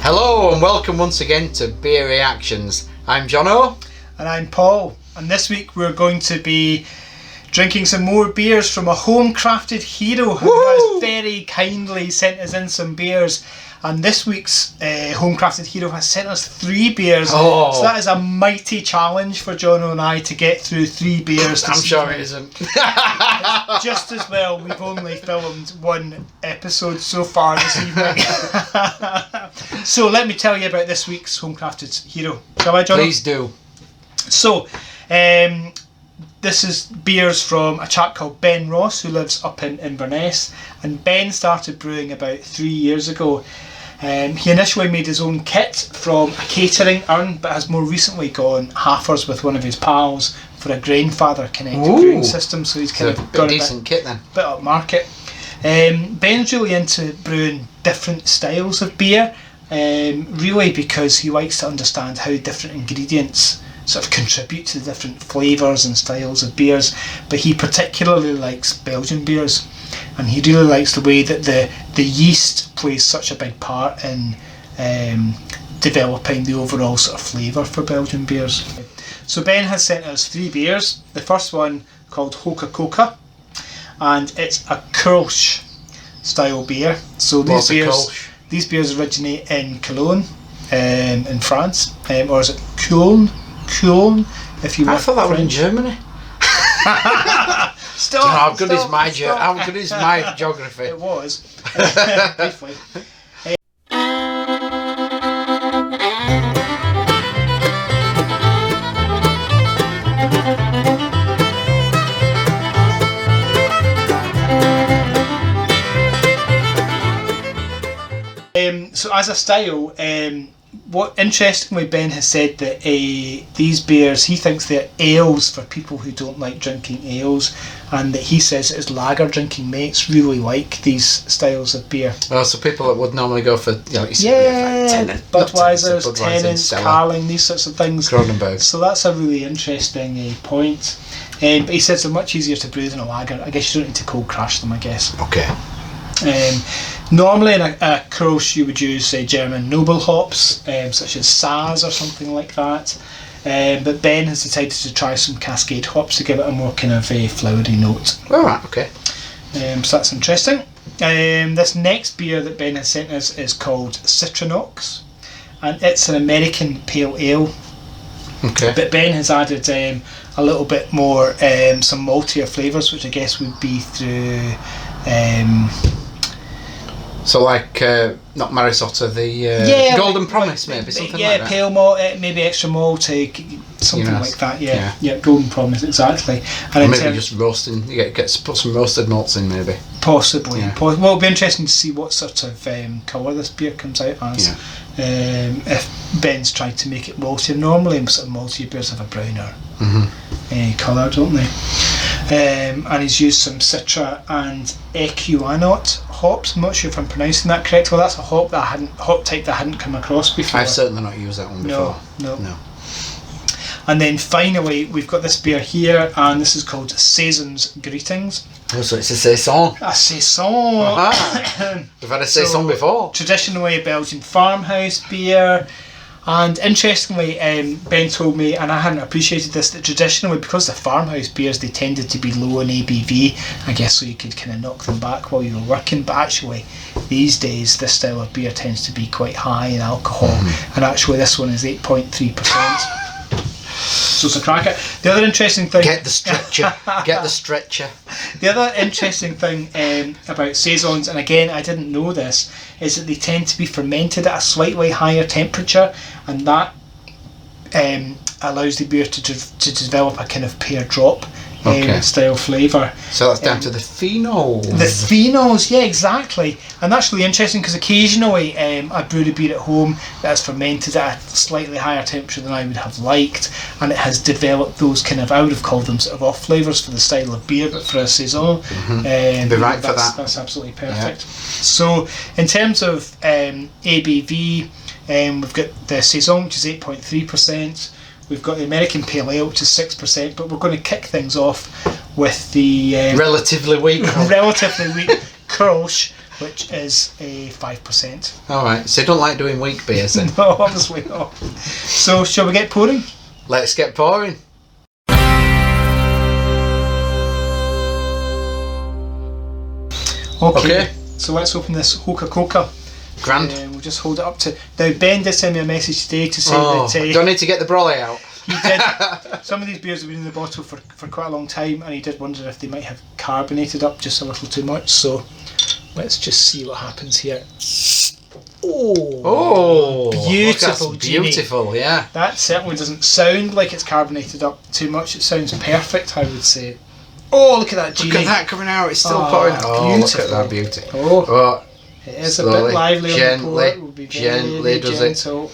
Hello and welcome once again to Beer Reactions. I'm Jono. And I'm Paul. And this week we're going to be drinking some more beers from a home-crafted hero who has very kindly sent us in some beers. And this week's home-crafted hero has sent us 3 beers. Oh. So that is a mighty challenge for Jono and I to get through 3 beers. I'm sure it isn't. Just as well, we've only filmed 1 episode so far this evening. So let me tell you about this week's home-crafted hero. Shall I, Jono? Please do. So, this is beers from a chap called Ben Ross who lives up in Inverness, and Ben started brewing about 3 years ago. He initially made his own kit from a catering urn, but has more recently gone halfers with one of his pals for a grandfather connected brewing system, so he's kind of got a decent kit then. Bit up market. Ben's really into brewing different styles of beer, really because he likes to understand how different ingredients sort of contribute to the different flavours and styles of beers, but he particularly likes Belgian beers, and he really likes the way that the yeast plays such a big part in developing the overall sort of flavour for Belgian beers. So Ben has sent us 3 beers. The first one called Hoka Koca, and it's a Kölsch style beer. So these beers originate in Cologne, in France, or is it Köln? If you want. I thought that was in Germany. Stop! How good is my geography? It was. Briefly. So as a style, what interestingly, Ben has said that these beers, he thinks they're ales for people who don't like drinking ales, and that he says that his lager drinking mates really like these styles of beer. Oh, so people that would normally go for, Budweiser's, Tennent's, Carling, these sorts of things. Kronenberg. So that's a really interesting point. But he says they're much easier to brew than a lager. I guess you don't need to cold crash them, I guess. Okay. Normally in a Kölsch you would use German noble hops, such as Saison or something like that, but Ben has decided to try some Cascade hops to give it a more kind of a flowery note. Alright, okay. So that's interesting. This next beer that Ben has sent us is called Citranox, and it's an American pale ale. Okay. But Ben has added a little bit more, some maltier flavours, which I guess would be through... So like, not Marisotta, the Golden Promise, maybe, something like that. Yeah, pale malt, maybe extra malt, something like that, yeah, Golden Promise, exactly. And maybe just roasting, put some roasted malts in, maybe. Possibly. Well, it'll be interesting to see what sort of colour this beer comes out as. Yeah. If Ben's tried to make it maltier. Normally sort of maltier beers have a browner colour, don't they? And he's used some Citra and Equanot hops. I'm not sure if I'm pronouncing that correctly. Well, that's a hop type that I hadn't come across before. I've certainly not used that one before. No. And then finally, we've got this beer here, and this is called Saison's Greetings. Oh, so it's a Saison. A Saison. We've had a Saison before. Traditionally a Belgian farmhouse beer. And interestingly, Ben told me, and I hadn't appreciated this, that traditionally, because the farmhouse beers, they tended to be low in ABV, I guess, so you could kind of knock them back while you were working. But actually, these days, this style of beer tends to be quite high in alcohol, and actually this one is 8.3%. So it's a cracker. The other interesting thing... Get the stretcher. Get the stretcher. The other interesting thing about Saisons, and again, I didn't know this, is that they tend to be fermented at a slightly higher temperature, and that allows the beer to develop a kind of pear drop style flavour. So that's down to the phenols. The phenols, yeah, exactly. And that's really interesting because occasionally I brewed a beer at home that's fermented at a slightly higher temperature than I would have liked, and it has developed those kind of, I would have called them sort of off flavours for the style of beer, but for a Saison, be right for that. That's absolutely perfect. Yeah. So in terms of ABV, we've got the Saison, which is 8.3%. We've got the American Pale Ale, which is 6%, but we're going to kick things off with the relatively weak Kölsch, which is a 5%. Alright, so you don't like doing weak beers then? No, obviously not. So, shall we get pouring? Let's get pouring. Okay. So let's open this Hoka Koca. Grand. We'll just hold it up to... Now, Ben did send me a message today to say that... don't need to get the brolly out. He did. Some of these beers have been in the bottle for quite a long time, and he did wonder if they might have carbonated up just a little too much. So let's just see what happens here. Oh, beautiful, beautiful, yeah. That certainly doesn't sound like it's carbonated up too much. It sounds perfect, I would say. Oh, look at that, Genie. Look at that coming out. It's still pouring. Oh, beautiful. Look at that beauty. Oh, it is slowly, a bit lively gently, on the pour. It will be gently very does gentle. it.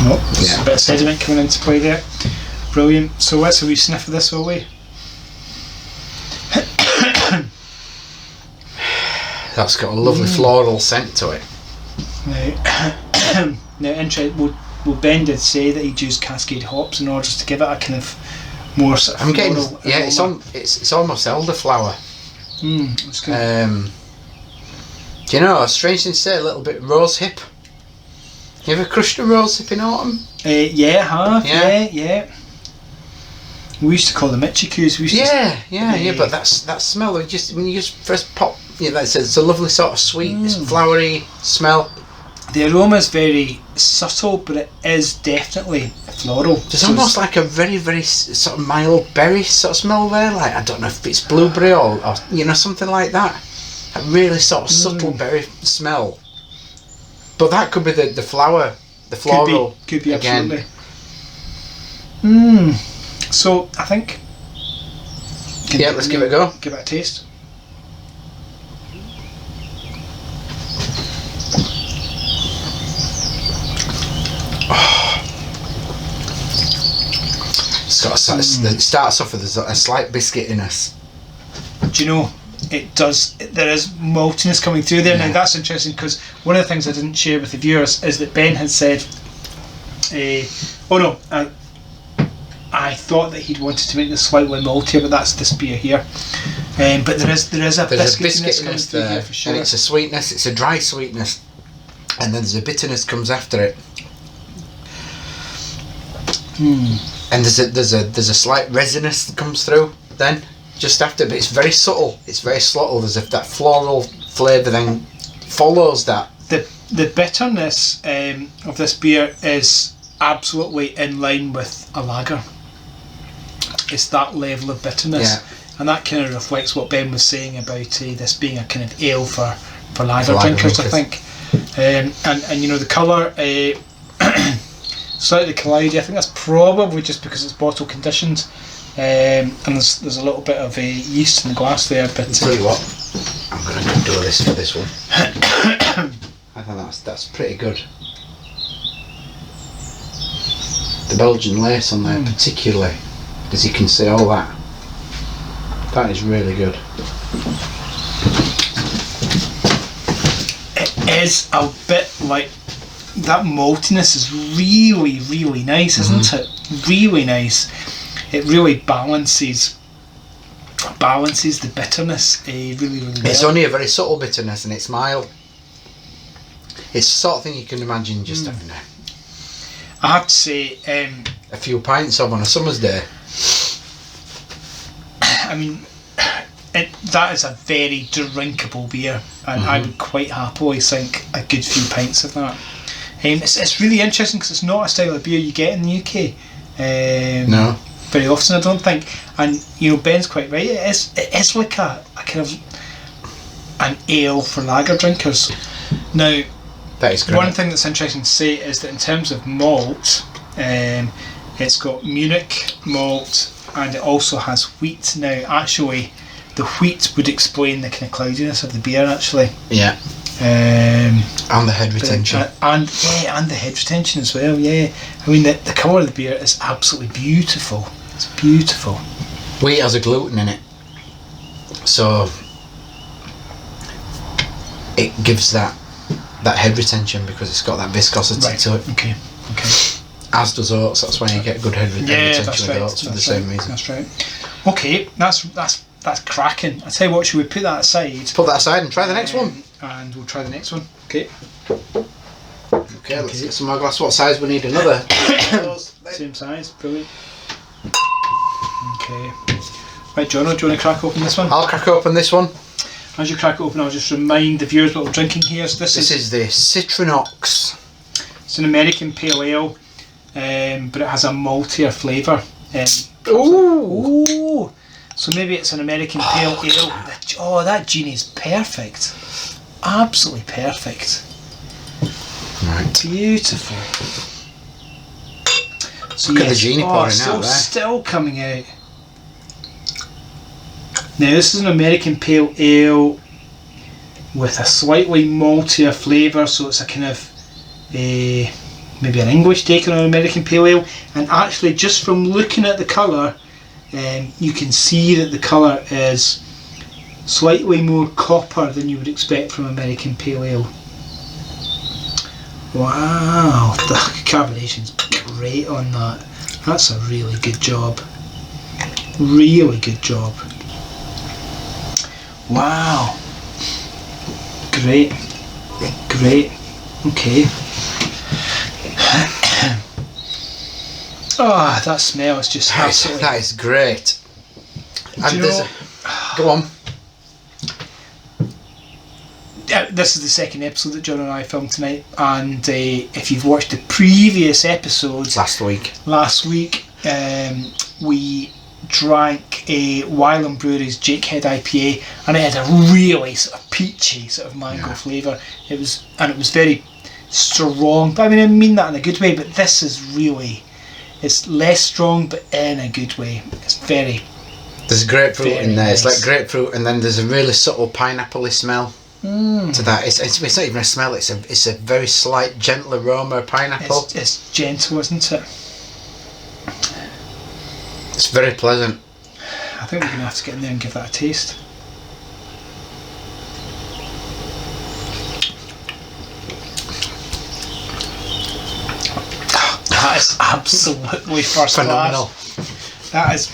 Nope, there's a bit of sediment coming into play there. Brilliant. So let's have a wee sniff of this, will we? That's got a lovely floral scent to it. Well, Ben did say that he'd used Cascade hops in order to give it a kind of more sort of I'm getting, floral yeah, aroma. it's almost elderflower. That's good. Do you know, a strange thing to say, a little bit rose hip. You ever crushed a rose hip in autumn? Yeah, I have. Yeah. We used to call them itchy coos. Yeah, but that smell of just when you just first pop, it's a lovely sort of sweet, flowery smell. The aroma is very subtle, but it is definitely floral. There's almost like a very, very sort of mild berry sort of smell there. Like, I don't know if it's blueberry or something like that. A really sort of subtle berry smell. But that could be the flower, the floral. Could be again. Absolutely. So I think. Let's give it a go. Give it a taste. It's got it starts off with a slight biscuitiness. Do you know? It does. There is maltiness coming through there. Now that's interesting because one of the things I didn't share with the viewers is that Ben had said, I thought that he'd wanted to make this slightly maltier, but that's this beer here. But there is a biscuitiness coming through here for sure. And it's a sweetness. It's a dry sweetness, and then there's a bitterness comes after it. And there's a slight resinous that comes through then. Just after, but it's very subtle. It's very subtle, as if that floral flavour then follows that. The bitterness of this beer is absolutely in line with a lager. It's that level of bitterness, and that kind of reflects what Ben was saying about this being a kind of ale for lager drinkers, I think. And the colour, slightly cloudy. I think that's probably just because it's bottle conditioned. And there's a little bit of yeast in the glass there. But I'll tell you what, I'm going to do this for this one. I think that's pretty good. The Belgian lace on there particularly, as you can see, all that is really good. It is a bit like that maltiness is really, really nice, isn't it? Really nice. It really balances the bitterness really, really well. It's only a very subtle bitterness and it's mild. It's the sort of thing you can imagine just having I have to say, a few pints of on a summer's day. I mean, that is a very drinkable beer, and I would quite happily sink a good few pints of that. It's really interesting because it's not a style of beer you get in the UK. No. Very often, I don't think. And Ben's quite right. It is like a kind of an ale for lager drinkers. Now, that is great. One thing that's interesting to say is that in terms of malt, it's got Munich malt and it also has wheat. Now, actually, the wheat would explain the kind of cloudiness of the beer. Actually. Yeah. And the head retention. And the head retention as well. Yeah. I mean, the colour of the beer is absolutely beautiful. It's beautiful. Wheat has a gluten in it, so it gives that head retention because it's got that viscosity to it. Okay. As does oats. That's why you get good head retention that's with right. oats for the same reason. That's right. Okay, that's cracking. I tell you what, should we put that aside? Put that aside and try the next one. And we'll try the next one. Okay. Okay, let's get some more glass. What size we need? Another. Same size. Brilliant. Okay. Right, Jono, do you want to crack open this one? I'll crack open this one. As you crack it open, I'll just remind the viewers what we're drinking here. So this is the Citranox. It's an American Pale Ale, but it has a maltier flavour. Ooh! So maybe it's an American Pale Ale. Oh, that genie's perfect. Absolutely perfect. Right. Beautiful. So look at the genie pouring out there. Still coming out. Now this is an American Pale Ale with a slightly maltier flavour, so it's a kind of maybe an English take on an American Pale Ale. And actually, just from looking at the colour, you can see that the colour is slightly more copper than you would expect from American Pale Ale. Wow, the carbonation's great on that. That's a really good job. Really good job. Wow. Great. Great. Okay. Oh, that smell is just absolutely... That is great. And you know, go on. This is the second episode that John and I filmed tonight, and if you've watched the previous episodes last week we drank a Wylam Brewery's Jakehead IPA, and it had a really sort of peachy sort of mango flavour. It was very strong, but I mean that in a good way, but this is really, it's less strong but in a good way. It's very, there's grapefruit in there. Nice. It's like grapefruit, and then there's a really subtle pineapple-y smell to that. It's not even a smell, it's a very slight gentle aroma of pineapple. It's gentle, isn't it? It's very pleasant. I think we're going to have to get in there and give that a taste. That is absolutely first phenomenal. Class. That is.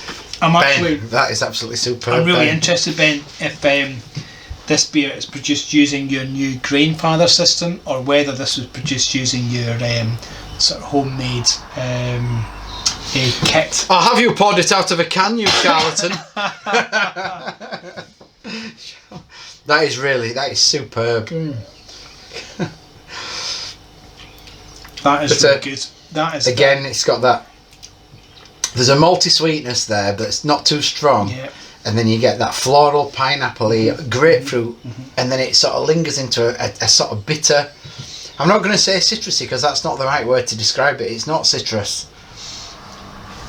That is absolutely superb. I'm really interested, Ben, if this beer is produced using your new Grainfather system, or whether this was produced using your sort of homemade kit. I'll have you poured it out of a can, you charlatan. That is superb. That is really good. That is again, it's got that. There's a malty sweetness there, but it's not too strong. Yeah. And then you get that floral, pineapple-y, grapefruit, and then it sort of lingers into a sort of bitter. I'm not going to say citrusy because that's not the right word to describe it. It's not citrus.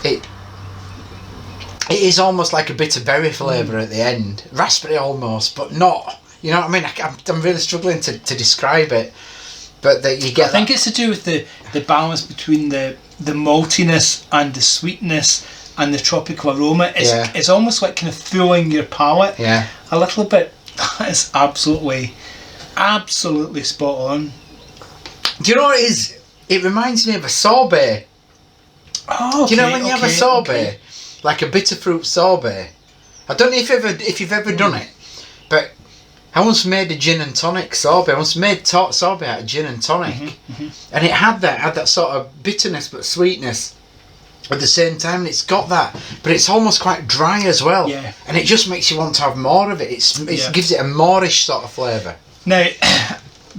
It is almost like a bitter berry flavour at the end, raspberry almost, but not. You know what I mean? I'm really struggling to describe it, but that you get. I think it's to do with the balance between the maltiness and the sweetness and the tropical aroma. It's almost like kind of fooling your palate a little bit. That is absolutely spot on. Do you know what it is? It reminds me of a sorbet. Oh, okay, do you know when you have a sorbet, like a bitter fruit sorbet? I don't know if you've ever done it, but I once made a gin and tonic sorbet. I once made sorbet out of gin and tonic, and it had that sort of bitterness but sweetness at the same time. And it's got that, but it's almost quite dry as well. Yeah. And it just makes you want to have more of it. It gives it a moreish sort of flavour. Now,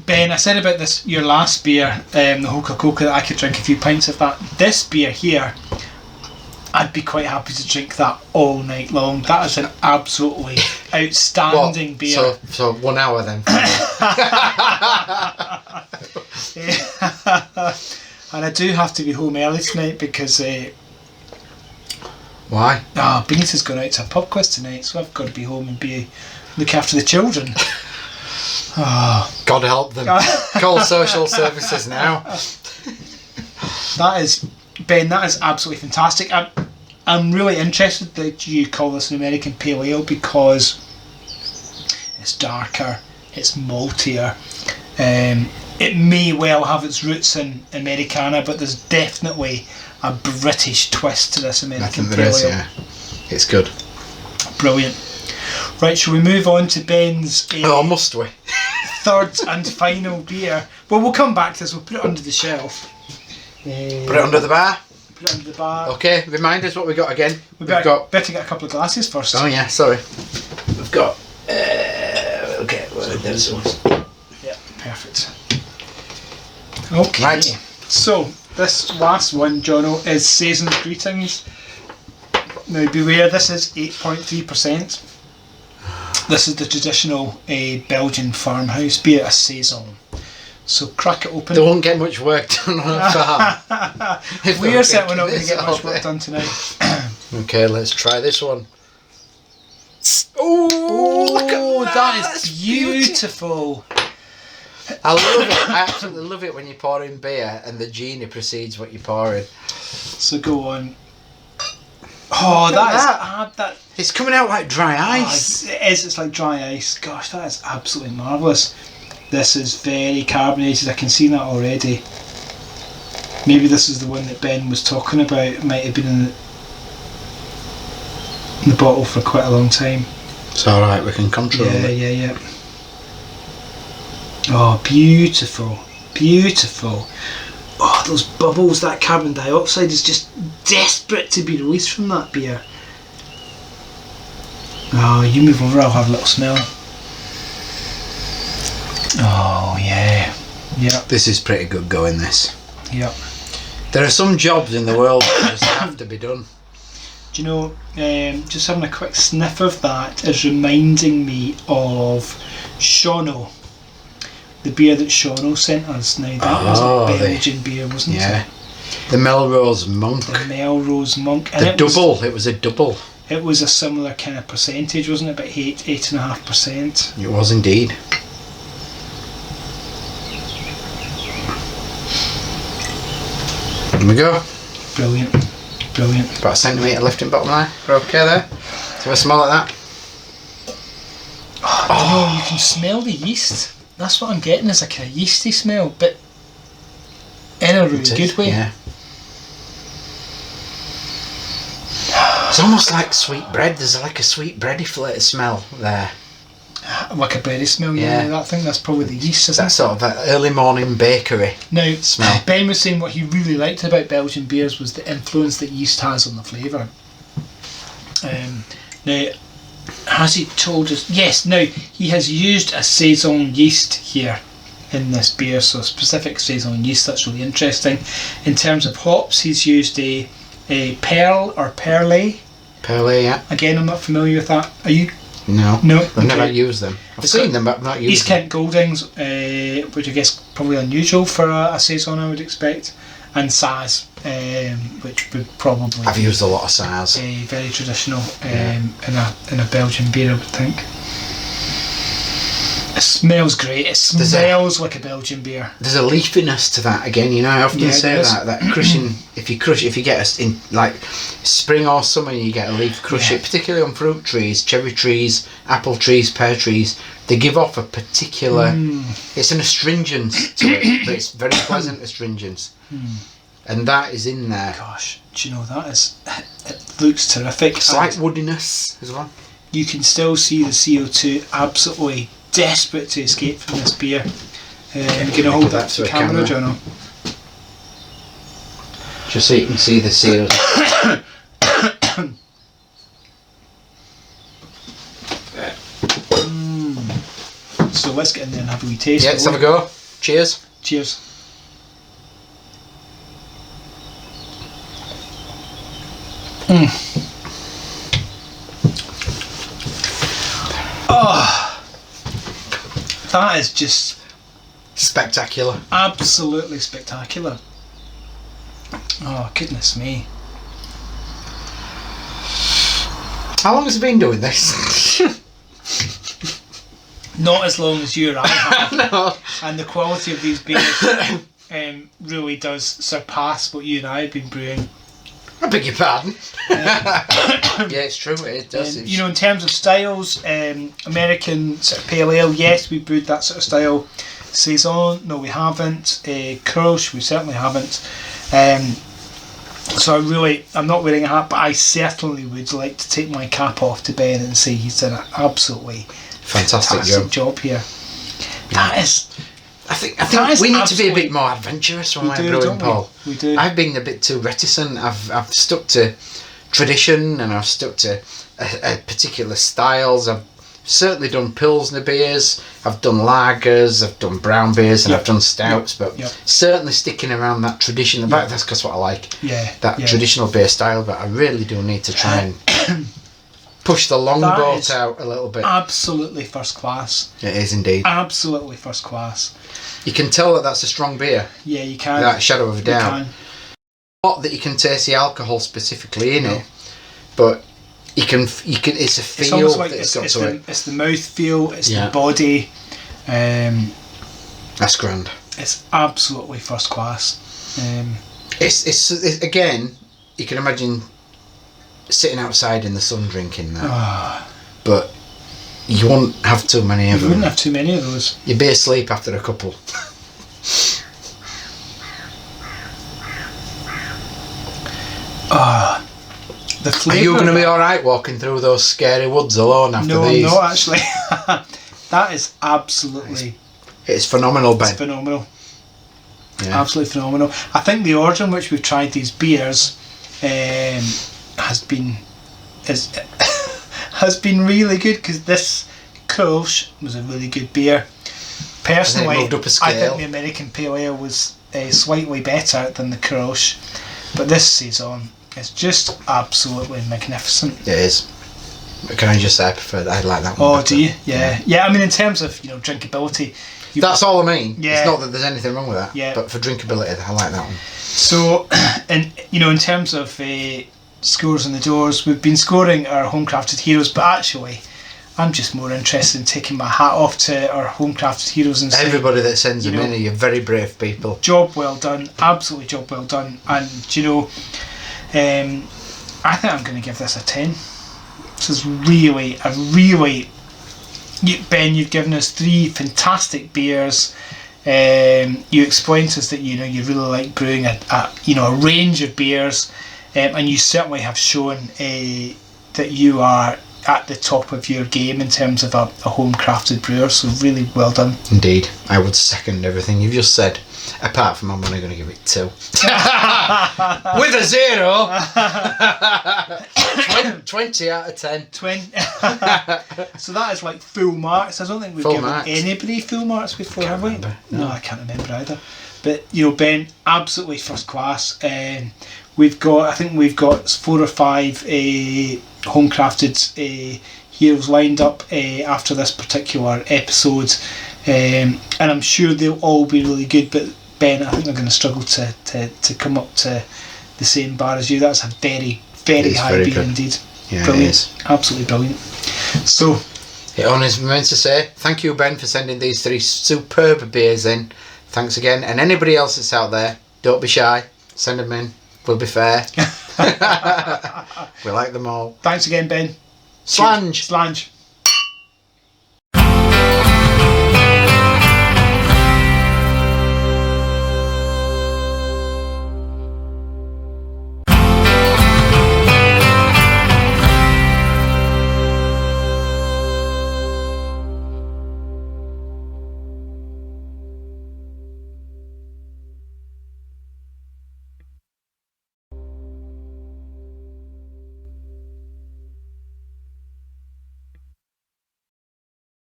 Ben, I said about this, your last beer, the Hoka Koca, that I could drink a few pints of that. This beer here, I'd be quite happy to drink that all night long. That is an absolutely outstanding beer. So 1 hour then. And I do have to be home early tonight because... why? Benita's gone out to a pub quiz tonight, so I've got to be home and look after the children. God help them. Call social services now. That is, Ben, that is absolutely fantastic. I'm really interested that you call this an American Pale Ale because it's darker, it's maltier, it may well have its roots in Americana, but there's definitely a British twist to this American I think pale there is, ale. yeah. It's good. Brilliant. Right, shall we move on to Ben's Oh, must we? third and final beer? Well, we'll come back to this. We'll put it under the shelf. Put it under the bar. Put it under the bar. Okay, remind us what we got again. We've got better get a couple of glasses first. Oh yeah, sorry. We've got. Okay, well, there's one. Yeah, perfect. Okay. Right. So this last one, Jono, is Saison's Greetings. Now beware, this is 8.3%. This is the traditional Belgian farmhouse beer, a Saison. So crack it open. They won't get much work done on a farm. We are certainly not going to get much work done tonight. Okay, let's try this one. Oh, look at that! That is beautiful. I love it. I absolutely love it when you're pouring beer and the genie precedes what you're pouring. So go on. Oh, that. It's coming out like dry ice. It is. It's like dry ice. Gosh, that is absolutely marvellous. This is very carbonated. I can see that already. Maybe this is the one that Ben was talking about. It might have been in the bottle for quite a long time. It's alright, we can control it. Yeah. Oh, beautiful. Beautiful. Oh, those bubbles, that carbon dioxide is just desperate to be released from that beer. Oh, you move over, I'll have a little smell. Oh, yeah. Yeah. This is pretty good going, this. Yeah. There are some jobs in the world that just have to be done. Do you know, just having a quick sniff of that is reminding me of Jono. The beer that Jono sent us. Now, that was a Belgian beer, wasn't it? The Melrose Monk. The Melrose Monk. And it was a double. It was a similar kind of percentage, wasn't it? About 8.5%. It was indeed. There we go. Brilliant. About a centimetre lifting bottom line. We're okay there. So a smell like that. Oh, you can smell the yeast. That's what I'm getting, is a kind of yeasty smell, but in a really good way. Yeah. It's almost like sweet bread. There's like a sweet bready smell there. Like a bready smell, yeah. I think that's probably the yeast, isn't it? That sort of early morning bakery smell. Ben was saying what he really liked about Belgian beers was the influence that yeast has on the flavour. Now, has he told us? Yes, now he has used a Saison yeast here in this beer, so specific Saison yeast. That's really interesting. In terms of hops, he's used a Pearl or Perle. Perle, yeah. Again, I'm not familiar with that. Are you? No. I've never Okay. used them. I've seen them, but I've not used East them. Kent Goldings, which I guess probably unusual for a Saison, I would expect, and Saz, which would probably. I've used a lot of Saz. Very traditional in a Belgian beer, I would think. It smells great. It smells like a Belgian beer. There's a leafiness to that again. You know, I often say that crushing. If you get us in like spring or summer, and you get a leaf crush it, particularly on fruit trees, cherry trees, apple trees, pear trees. They give off a particular. It's an astringence to it, but it's very pleasant astringence, and that is in there. Gosh, do you know it looks terrific. Slight woodiness as well. You can still see the CO2 absolutely desperate to escape from this beer. I'm going to hold that to the camera, Jono. Just so you can see the CO2. So let's get in there and have a wee taste. Yeah, let's have a go. Cheers. Cheers. Oh, that is just spectacular. Absolutely spectacular. Oh, goodness me. How long has it been doing this? Not as long as you or I have. No. And the quality of these beers really does surpass what you and I have been brewing. I beg your pardon. Yeah, it's true. It does. You know, in terms of styles, American sort of pale ale, yes, we brewed that sort of style. Saison, no, we haven't. Kölsch, we certainly haven't. So I'm not wearing a hat, but I certainly would like to take my cap off to Ben and say he's done an absolutely fantastic job here. That is. I think we need to be a bit more adventurous when we're brewing, Paul. We do. I've been a bit too reticent. I've stuck to tradition, and I've stuck to a particular styles. I've certainly done Pilsner beers, I've done lagers, I've done brown beers, and I've done stouts, but certainly sticking around that tradition. In fact, that's what I like. That traditional beer style, but I really do need to try and push the longboat out a little bit. Absolutely first class. It is indeed. Absolutely first class. You can tell that that's a strong beer. Yeah, you can. Without a shadow of a doubt. You can. Not that you can taste the alcohol specifically in it, but you can. It's a feel. It's almost like it's the mouth feel. It's the body. That's grand. It's absolutely first class. It's again. You can imagine sitting outside in the sun drinking that, but you won't have too many of them. You wouldn't have too many of those. You'd be asleep after a couple. The flavour. Are you going to be alright walking through those scary woods alone after these? No, I'm not actually. That is absolutely... It's phenomenal, Ben. It's phenomenal. Yeah. Absolutely phenomenal. I think the order in which we've tried these beers has been really good, because this Kölsch was a really good beer. Personally, I think the American Pale Ale was slightly better than the Kölsch, but this Saison is just absolutely magnificent. It is. Can I just say I prefer that? I like that one. Oh, better. do you? Yeah. I mean, in terms of drinkability. That's all I mean. Yeah. It's not that there's anything wrong with that. Yeah. But for drinkability, I like that one. So, in terms of scores on the doors, we've been scoring our home crafted heroes, but actually, I'm just more interested in taking my hat off to our home crafted heroes and saying, everybody that sends them in, you're very brave people. Job well done, absolutely job well done. And I think I'm going to give this a 10. This is really, Ben, you've given us 3 fantastic beers. You explained to us that you really like brewing a range of beers, and you certainly have shown that you are at the top of your game in terms of a home crafted brewer. So really well done. Indeed, I would second everything you've just said. Apart from I'm only going to give it 2 with a 0. 20 out of 10. 20. So that is like full marks. I don't think we've given anybody full marks before, have we? No, I can't remember either. But Ben, absolutely first class. I think we've got 4 or 5 home crafted heroes lined up after this particular episode, and I'm sure they'll all be really good. But Ben, I think they're going to struggle to come up to the same bar as you. That's a very, very high beer indeed. Yeah, brilliant. It is. Absolutely brilliant. So it honors me to say thank you, Ben, for sending these 3 superb beers in. Thanks again, and anybody else that's out there, don't be shy. Send them in. We'll be fair. We like them all. Thanks again, Ben. Slange. Slange.